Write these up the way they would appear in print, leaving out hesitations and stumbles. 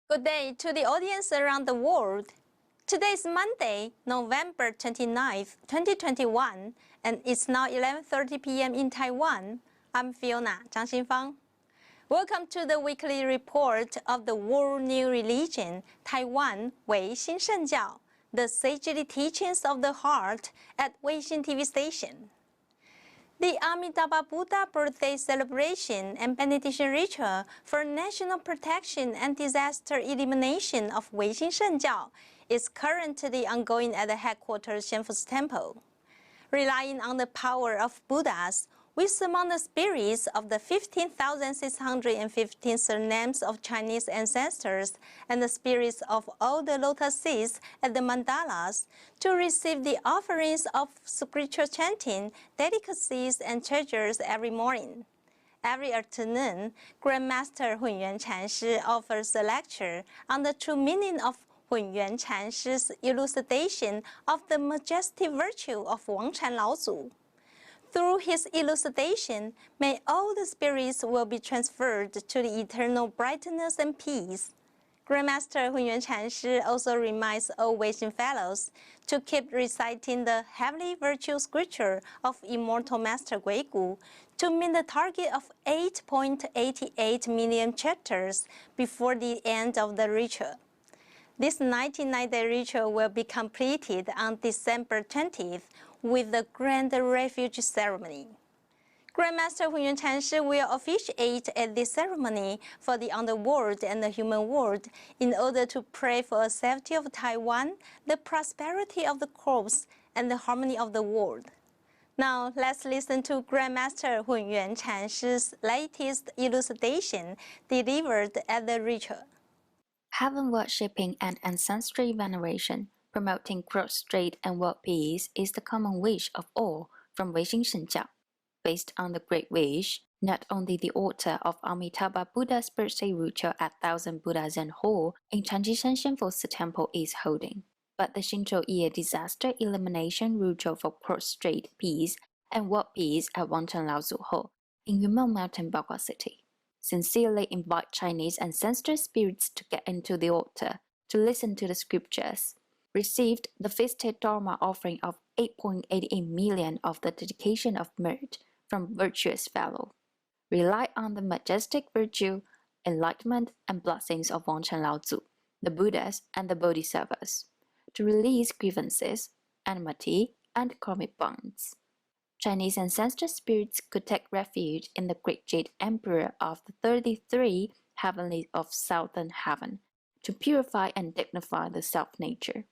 Good day to the audience around the world. Today is Monday, November 29th, 2021, and it's now 11:30 p.m. in Taiwan. I'm Fiona, Zhang Xinfang. Welcome to the weekly report of the world new religion, Taiwan Weixin Shengjiao, the sagely teachings of the heart at Weixin TV station. The Amitabha Buddha birthday celebration and benediction ritual for national protection and disaster elimination of Weixin Shengjiao is currently ongoing at the headquarters Shenfu's Temple. Relying on the power of Buddhas, we summon the spirits of the 15,615 surnames of Chinese ancestors and the spirits of all the lotus seeds at the mandalas to receive the offerings of spiritual chanting, delicacies, and treasures every morning. Every afternoon, Grandmaster Hunyuan Chanshi offers a lecture on the true meaning of Hunyuan Chanshi's elucidation of the majestic virtue of Wangchan Laozu. Through his elucidation, may all the spirits will be transferred to the eternal brightness and peace. Grandmaster Hunyuan Chanshi also reminds all Weixin fellows to keep reciting the heavenly virtue scripture of immortal Master Guigu to meet the target of 8.88 million chapters before the end of the ritual. This 99-day ritual will be completed on December 20th with the Grand Refuge Ceremony. Grandmaster Hunyuan Chanshi will officiate at this ceremony for the underworld and the human world in order to pray for the safety of Taiwan, the prosperity of the corps, and the harmony of the world. Now, let's listen to Grandmaster Hunyuan Chanshi's latest elucidation delivered at the ritual. Heaven worshipping and ancestral veneration, promoting cross-strait and world peace is the common wish of all from Weixin Shengjiao. Based on the great wish, not only the altar of Amitabha Buddha's birthday ritual at 1000 Buddha Zen Hall in Changjishan Shenfu's Temple is holding, but the Xinzhou Year disaster elimination ritual for cross-strait peace and world peace at Wangchan Laozu Hall in Yunmeng Mountain, Baoguo City. Sincerely invite Chinese ancestral spirits to get into the altar to listen to the scriptures. Received the feasted Dharma offering of 8.88 million of the dedication of merit from virtuous fellow. Rely on the majestic virtue, enlightenment, and blessings of Wangchan Laozu, the Buddhas, and the Bodhisattvas to release grievances, enmity, and karmic bonds. Chinese ancestral spirits could take refuge in the great Jade Emperor of the 33 heavenlies of Southern Heaven to purify and dignify the self-nature.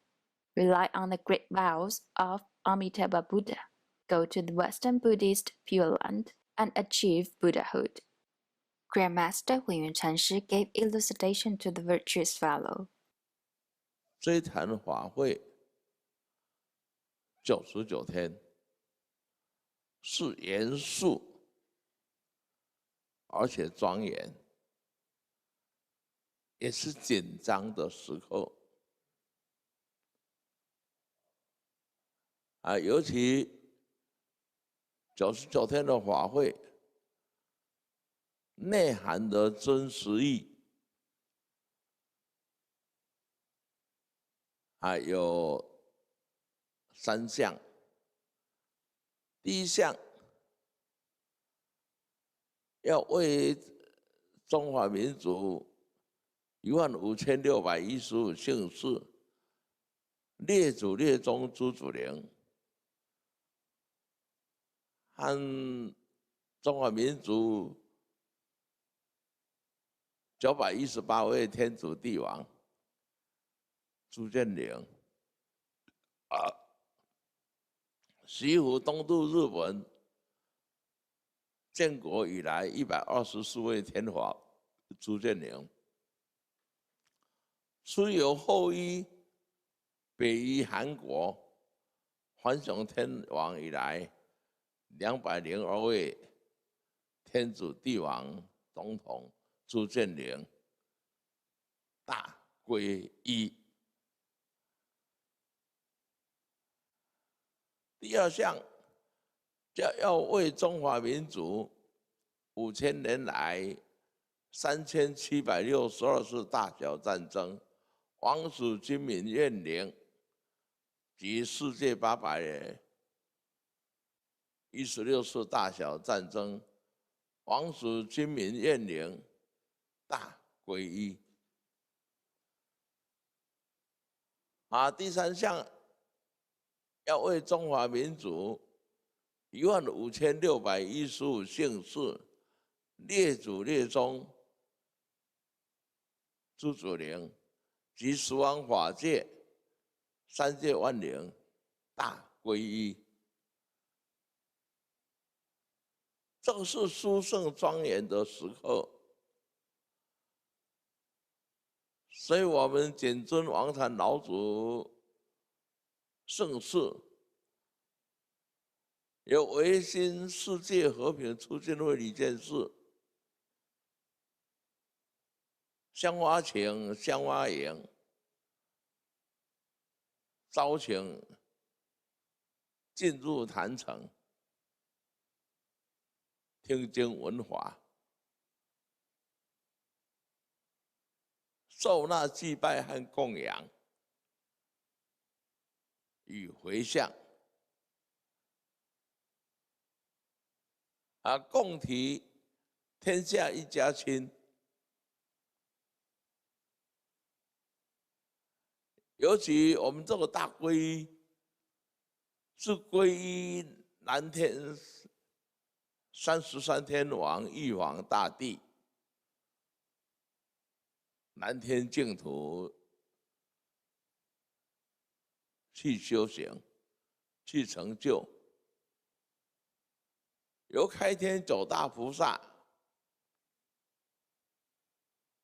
Rely on the great vows of Amitabha Buddha. Go to the Western Buddhist Pure Land and achieve Buddhahood. Grandmaster Hunyuan Chanshi gave elucidation to the virtuous fellow. 这一坛法会99天是严肃而且庄严，也是紧张的时刻。尤其99天的法会，内涵的真实意有3项。第一项，要为中华民族15615姓氏列祖列宗朱祖陵，和中华民族918位天祖帝王朱建陵，西湖东渡日本，建国以来124位天皇朱建陵，出游后裔北移韩国，桓雄天王以来202位天主帝王总统朱建陵大皈依。第二项，要为中华民族5000年来3762次大小战争，王属军民怨灵及世界816次大小战争，王属军民怨灵大归一。第3项，要为中华民族15615姓氏列祖列宗诸祖灵及十方法界三界万灵大归一。这是殊胜庄严的时刻，所以我们谨遵王禅老祖圣誓，由维新世界和平促进会理监事香花情、香花营招请进入坛城，听经闻法，受纳祭拜和供养，与回向，共提天下一家亲。尤其我们这个大皈依，是皈依南天33天王玉皇大帝，南天净土去修行，去成就，由开天9大菩萨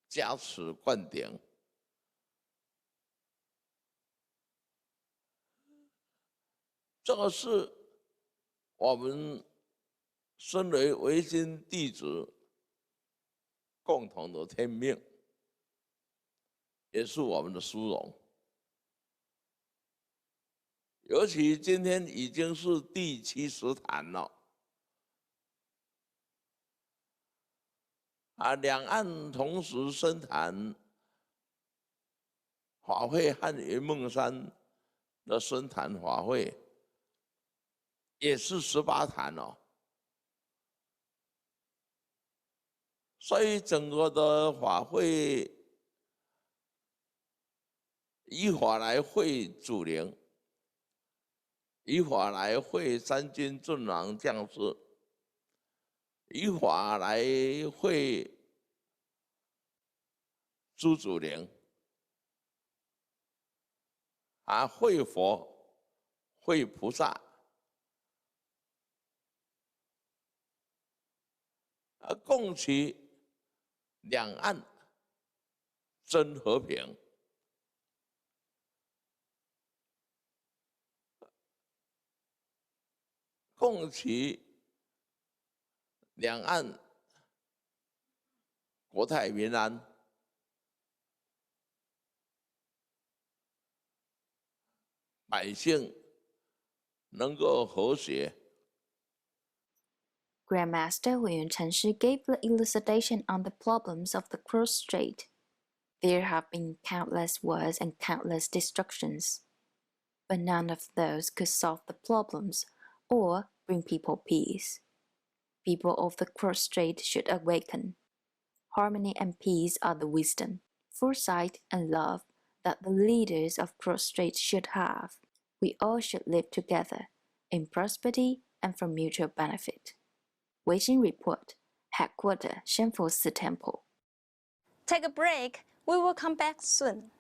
加持灌顶。这个是我们身为维新弟子共同的天命，也是我们的殊荣。尤其今天已经是第70坛了，两岸同时升坛，法会和云梦山的升坛法会也是18坛哦，所以整个的法会以法来会祖灵，以法来会三军阵亡将士，以法来会诸祖灵，会佛，会菩萨。共祈两岸真和平，共祈两岸国泰民安，百姓能够和谐。Grandmaster Huiyuan Chenshi gave the elucidation on the problems of the cross strait. There have been countless wars and countless destructions, but none of those could solve the problems or bring people peace. People of the cross strait should awaken. Harmony and peace are the wisdom, foresight, and love that the leaders of cross strait should have. We all should live together in prosperity and for mutual benefit. Weixin Report, Headquarter, Shenfo Temple. Take a break. We will come back soon.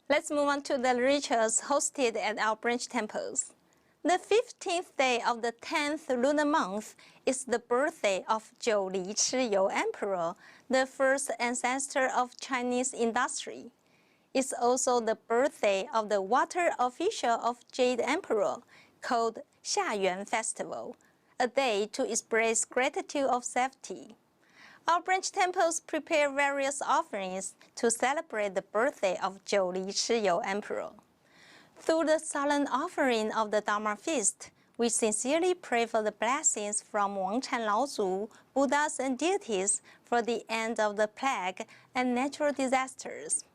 Let's move on to the rituals hosted at our branch temples. The 15th day of the 10th lunar month is the birthday of Zhou Li Chiyou Emperor, the first ancestor of Chinese industry. It's also the birthday of the water official of Jade Emperor, called Xiayuan Festival, a day to express gratitude of safety. Our branch temples prepare various offerings to celebrate the birthday of Jiuli Chiyou Emperor. Through the solemn offering of the Dharma feast, we sincerely pray for the blessings from Wangshan Laozu, Buddhas and deities for the end of the plague and natural disasters.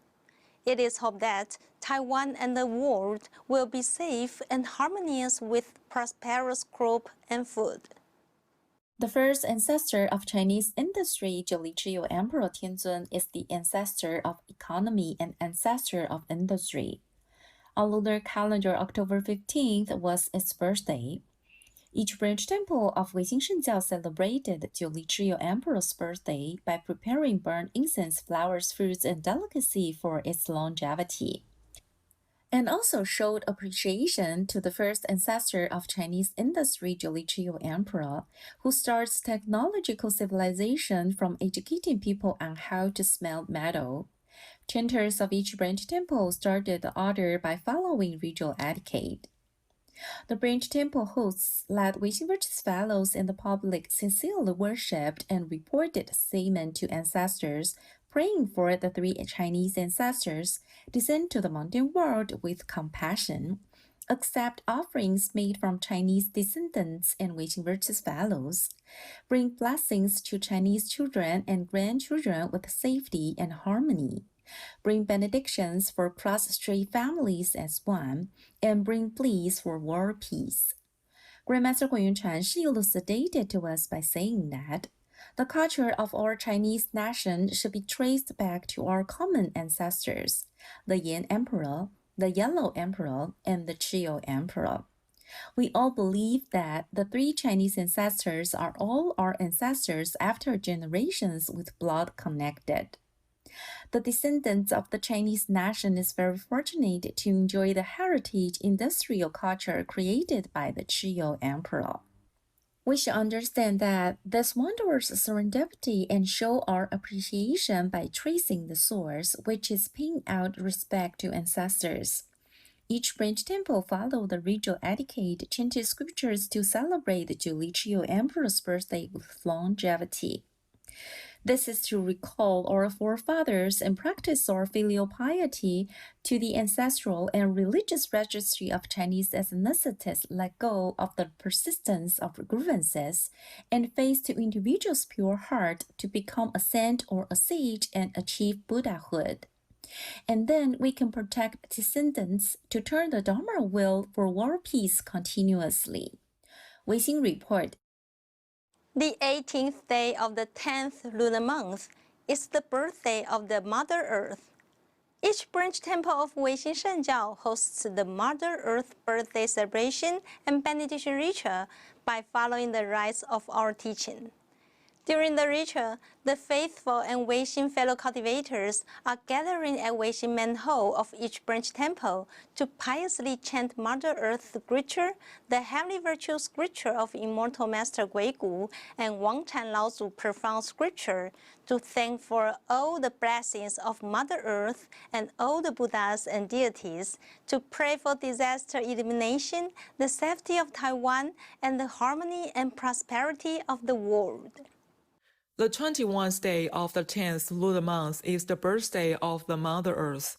It is hoped that Taiwan and the world will be safe and harmonious with prosperous crop and food. The first ancestor of Chinese industry, Jiuli Chiyou Emperor Tianzun, is the ancestor of economy and ancestor of industry. On lunar calendar, October 15th was its birthday. Each branch temple of Weixin Shengjiao celebrated Jiuli Chiyou Emperor's birthday by preparing burnt incense, flowers, fruits, and delicacy for its longevity, and also showed appreciation to the first ancestor of Chinese industry, Jiuli Chiyou Emperor, who starts technological civilization from educating people on how to smelt metal. Chanters of each branch temple started the order by following ritual etiquette. The branch temple hosts led Weixin Virtuous Fellows and the public sincerely worshipped and reported statement to ancestors, praying for the three Chinese ancestors descend to the mountain world with compassion, accept offerings made from Chinese descendants and Weixin Virtuous Fellows, bring blessings to Chinese children and grandchildren with safety and harmony, bring benedictions for cross-strait families as one, and bring bliss for world peace. Grandmaster Guanyun Chuan elucidated to us by saying that the culture of our Chinese nation should be traced back to our common ancestors, the Yan Emperor, the Yellow Emperor, and the Chiyou Emperor. We all believe that the three Chinese ancestors are all our ancestors after generations with blood connected. The descendants of the Chinese nation is very fortunate to enjoy the heritage industrial culture created by the Chiyou Emperor. We should understand that this wondrous serendipity and show our appreciation by tracing the source, which is paying out respect to ancestors. Each branch temple followed the ritual etiquette, chanted scriptures to celebrate the Jiuli Chiyou Emperor's birthday with longevity. This is to recall our forefathers and practice our filial piety to the ancestral and religious registry of Chinese ethnicities, let go of the persistence of grievances, and face to individuals' pure heart to become a saint or a sage and achieve Buddhahood. And then we can protect descendants to turn the Dharma wheel for world peace continuously. Weixin Report. The 18th day of the 10th lunar month is the birthday of the Mother Earth. Each branch temple of Weixin Shengjiao hosts the Mother Earth birthday celebration and benediction ritual by following the rites of our teaching. During the ritual, the faithful and Weixin fellow cultivators are gathering at Weixin main hall of each branch temple to piously chant Mother Earth scripture, the heavenly virtue scripture of immortal Master Guigu, and Wangshan Laozu profound scripture to thank for all the blessings of Mother Earth and all the Buddhas and deities, to pray for disaster elimination, the safety of Taiwan, and the harmony and prosperity of the world. The 21st day of the 10th lunar month is the birthday of the Mother Earth.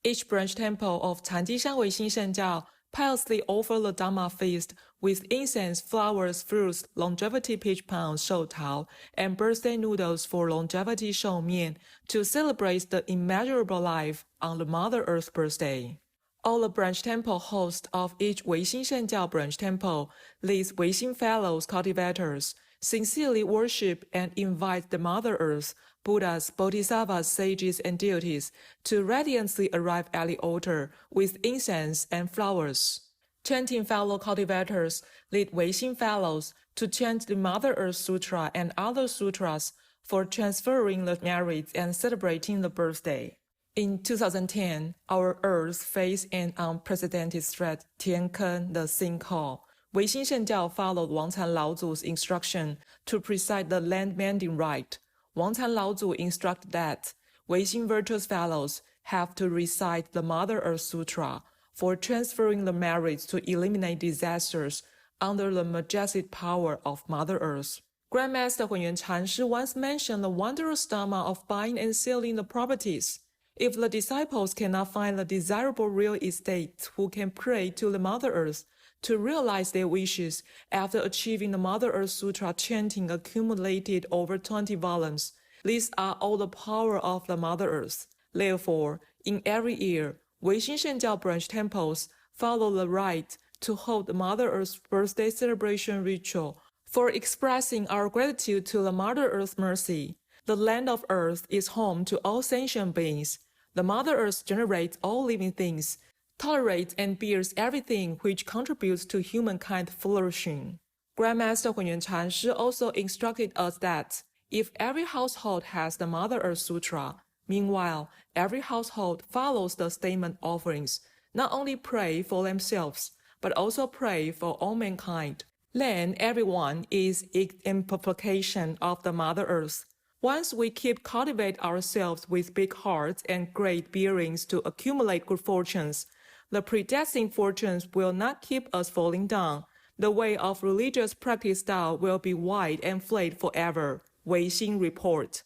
Each branch temple of Candishan Weixin Shengjiao piously offer the Dharma feast with incense, flowers, fruits, longevity peach pound, shou tao, and birthday noodles for longevity shou mian to celebrate the immeasurable life on the Mother Earth birthday. All the branch temple hosts of each Weixin Shengjiao branch temple, these Weixin fellows cultivators, sincerely worship and invite the Mother Earth, Buddhas, Bodhisattvas, sages, and deities to radiantly arrive at the altar with incense and flowers. Chanting fellow cultivators lead Weixin fellows to chant the Mother Earth Sutra and other sutras for transferring the merits and celebrating the birthday. In 2010, our Earth faced an unprecedented threat, Tianken, the sinkhole. Weixin Shengjiao followed Wangshan Laozu's instruction to preside the land mending rite. Wangshan Laozu instructed that Weixin Virtuous Fellows have to recite the Mother Earth Sutra for transferring the merits to eliminate disasters under the majestic power of Mother Earth. Grandmaster Hunyuan Chanshi once mentioned the wondrous dharma of buying and selling the properties. If the disciples cannot find the desirable real estate who can pray to the Mother Earth to realize their wishes after achieving the Mother Earth Sutra chanting accumulated over 20 volumes, these are all the power of the Mother Earth. Therefore, in every year, Weixin Shengjiao branch temples follow the rite to hold the Mother Earth's birthday celebration ritual for expressing our gratitude to the Mother Earth's mercy. The land of Earth is home to all sentient beings. The Mother Earth generates all living things, tolerates and bears everything which contributes to humankind flourishing. Grandmaster Hunyuan Chanshi also instructed us that if every household has the Mother Earth Sutra, meanwhile, every household follows the statement offerings, not only pray for themselves, but also pray for all mankind. Then everyone is exemplification of the Mother Earth. Once we keep cultivate ourselves with big hearts and great bearings to accumulate good fortunes, the predestined fortunes will not keep us falling down. The way of religious practice style will be wide and flat forever. Weixin report.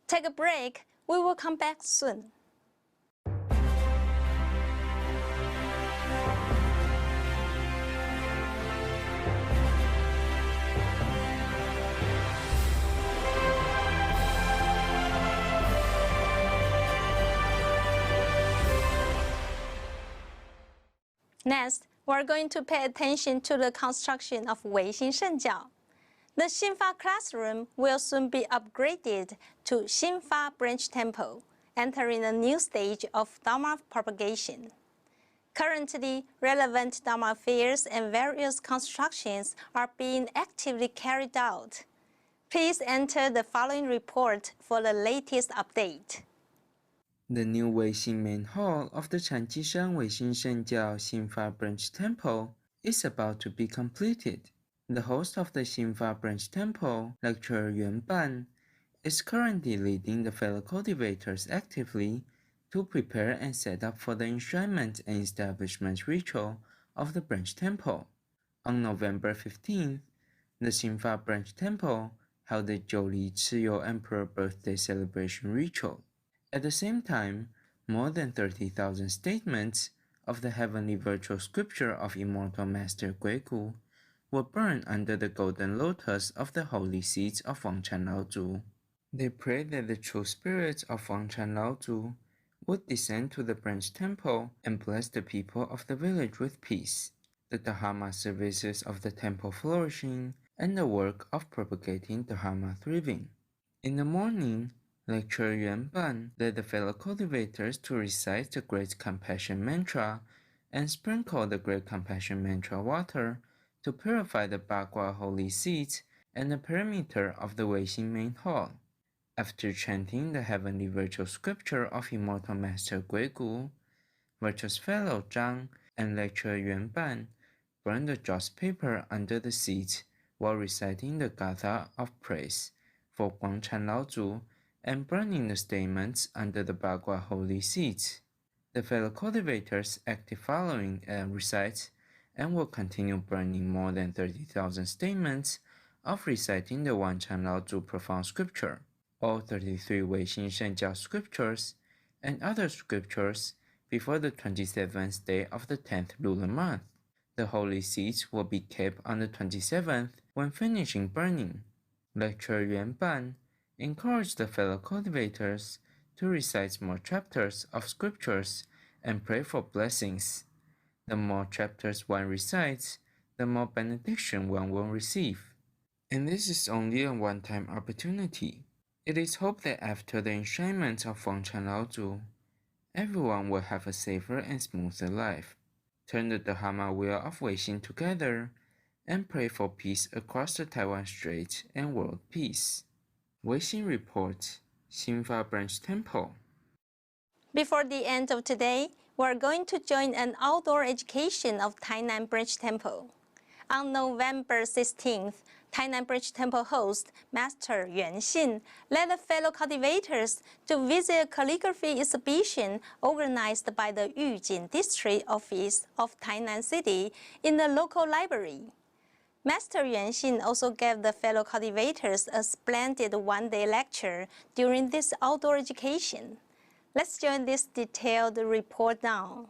Take a break. We will come back soon. Next, we're going to pay attention to the construction of Weixin Shengjiao. The Xinfa classroom will soon be upgraded to Xinfa Branch Temple, entering a new stage of Dharma propagation. Currently, relevant Dharma fairs and various constructions are being actively carried out. Please enter the following report for the latest update. The new Weixin main hall of the Chanjishan Weixin Shengjiao Xinfa Branch Temple is about to be completed. The host of the Xinfa Branch Temple, Lecturer Yuan Ban, is currently leading the fellow cultivators actively to prepare and set up for the enshrinement and establishment ritual of the branch temple. On November 15th, the Xinfa Branch Temple held the Zhouli Chiyou Emperor birthday celebration ritual. At the same time, more than 30,000 statements of the heavenly virtual scripture of immortal Master Guigu were burned under the golden lotus of the holy seats of Wangshan Laozu. They prayed that the true spirits of Wangshan Laozu would descend to the branch temple and bless the people of the village with peace, the Dharma services of the temple flourishing, and the work of propagating Dharma thriving. In the morning, Lecturer Yuan Ban led the fellow cultivators to recite the Great Compassion Mantra and sprinkle the Great Compassion Mantra water to purify the Bagua holy seats and the perimeter of the Weixin main hall. After chanting the heavenly virtual scripture of immortal Master Guigu, Virtuous Fellow Zhang and Lecturer Yuan Ban burned the joss paper under the seats while reciting the Gatha of praise for Wangshan Laozu and burning the statements under the Bagua holy seats. The fellow cultivators acted following and recite and will continue burning more than 30,000 statements of reciting the Wangshan Laozu profound scripture, all 33 Weixin Shengjiao scriptures, and other scriptures before the 27th day of the 10th lunar month. The holy seeds will be kept on the 27th when finishing burning. Lecturer Yuan Ban encouraged the fellow cultivators to recite more chapters of scriptures and pray for blessings. The more chapters one recites, the more benediction one will receive. And this is only a one-time opportunity. It is hoped that after the enshrinement of Wangshan Laozu, everyone will have a safer and smoother life. Turn the Dharma wheel of Weixin together and pray for peace across the Taiwan Strait and world peace. Weixin Report, Xinfa Branch Temple. Before the end of today, we're going to join an outdoor education of Tainan Branch Temple. On November 16th, Tainan Branch Temple host Master Yuan Xin led the fellow cultivators to visit a calligraphy exhibition organized by the Yujin District Office of Tainan City in the local library. Master Yuanxin also gave the fellow cultivators a splendid one-day lecture during this outdoor education. Let's join this detailed report now.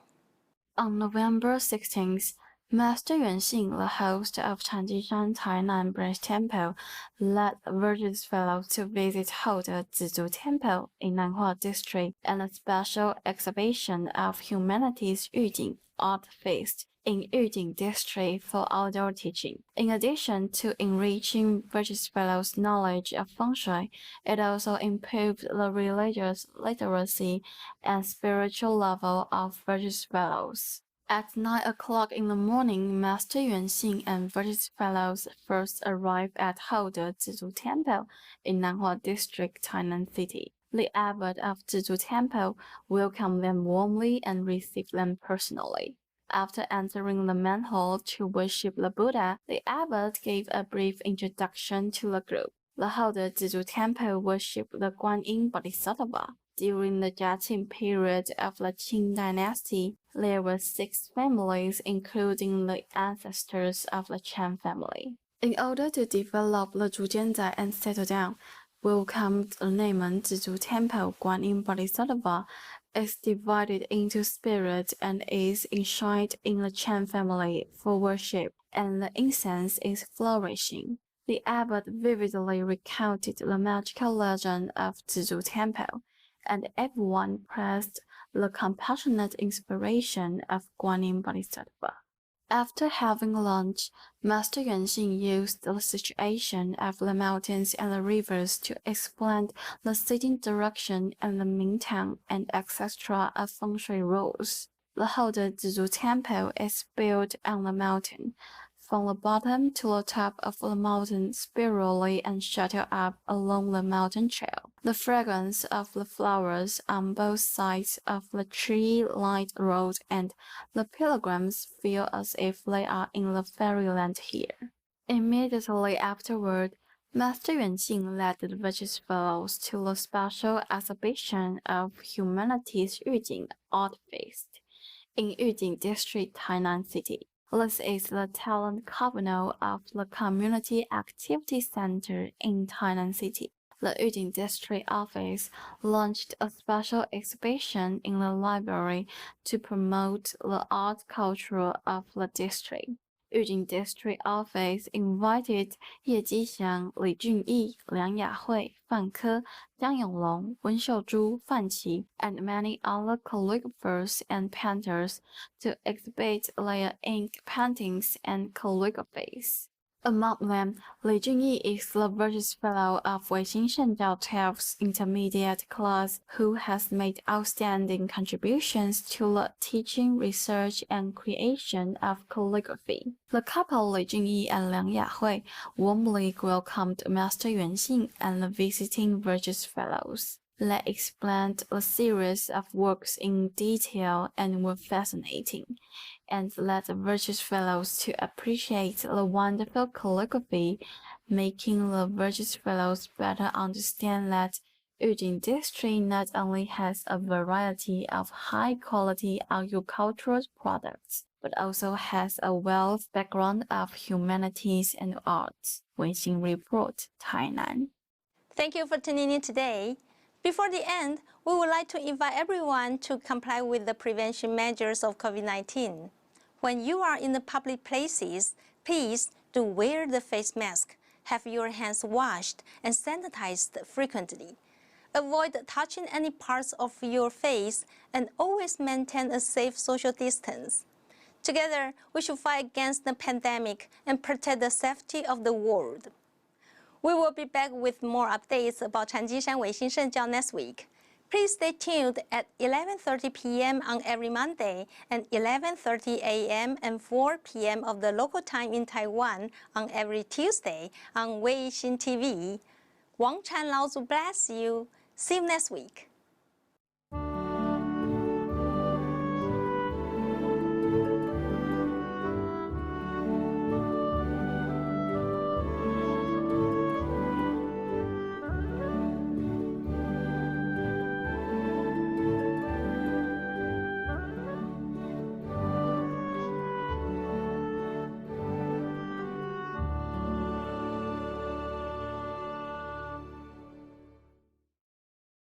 On November 16th, Master Yuanxin, the host of Chanjishan Tainan Branch Temple, led Virtuous Fellows to visit Haode Zizhu Temple in Nanhua District and a special exhibition of Humanities Yujing Art Feast in Yujing District for outdoor teaching. In addition to enriching Virtuous Fellows' knowledge of feng shui, it also improved the religious literacy and spiritual level of Virtuous Fellows. At 9 o'clock in the morning, Master Yuanxin and Virtuous Fellows first arrived at Haode Zizhu Temple in Nanhua District, Tainan City. The abbot of Zizhu Temple welcomed them warmly and received them personally. After entering the main hall to worship the Buddha, the abbot gave a brief introduction to the group. The Haode Zizhu Temple worshipped the Guanyin Bodhisattva. During the Jiaqing period of the Qing dynasty, there were 6 families, including the ancestors of the Chen family. In order to develop the Zhujianzai and settle down, welcomed the Neimen Zizhu Temple Guanyin Bodhisattva is divided into spirit and is enshrined in the Chen family for worship, and the incense is flourishing. The abbot vividly recounted the magical legend of Zizhu Temple, and everyone praised the compassionate inspiration of Guanyin Bodhisattva. After having lunch, Master Yuanxin used the situation of the mountains and the rivers to explain the sitting direction and the Mingtang and etc. of feng shui rules. The Haode Zizhu Temple is built on the mountain, from the bottom to the top of the mountain spirally and shuttle up along the mountain trail. The fragrance of the flowers on both sides of the tree-lined road, and the pilgrims feel as if they are in the fairyland here. Immediately afterward, Master Yuanxin led the Virtuous Fellows to the special exhibition of Humanities Yujing Art Feast in Yujing District, Tainan City. This is the talent capital of the Community Activity Center in Tainan City. The Yujing District Office launched a special exhibition in the library to promote the art culture of the district. Yujing District Office invited Ye Jixiang, Li Junyi, Liang Yahui, Fan Ke, Jiang Yonglong, Wen Xiaozhu, Fan Qi, and many other calligraphers and painters to exhibit their ink paintings and calligraphies. Among them, Li Junyi is the Virtuous Fellow of Weixin Shengjiao 12th intermediate class, who has made outstanding contributions to the teaching, research, and creation of calligraphy. The couple Li Junyi and Liang Yahui warmly welcomed Master Yuanxin and the visiting Virtuous Fellows. They explained the series of works in detail and were fascinating, and led the Virtuous Fellows to appreciate the wonderful calligraphy, making the Virtuous Fellows better understand that Yujing District not only has a variety of high-quality agricultural products, but also has a wealth background of humanities and arts. Weixin Report, Tainan. Thank you for tuning in today. Before the end, we would like to invite everyone to comply with the prevention measures of COVID-19. When you are in the public places, please do wear the face mask, have your hands washed and sanitized frequently. Avoid touching any parts of your face and always maintain a safe social distance. Together, we should fight against the pandemic and protect the safety of the world. We will be back with more updates about Chanjishan Weixin Shengjiao next week. Please stay tuned at 11:30 p.m. on every Monday and 11:30 a.m. and 4 p.m. of the local time in Taiwan on every Tuesday on Weixin TV. Wang Chan Laozu bless you. See you next week.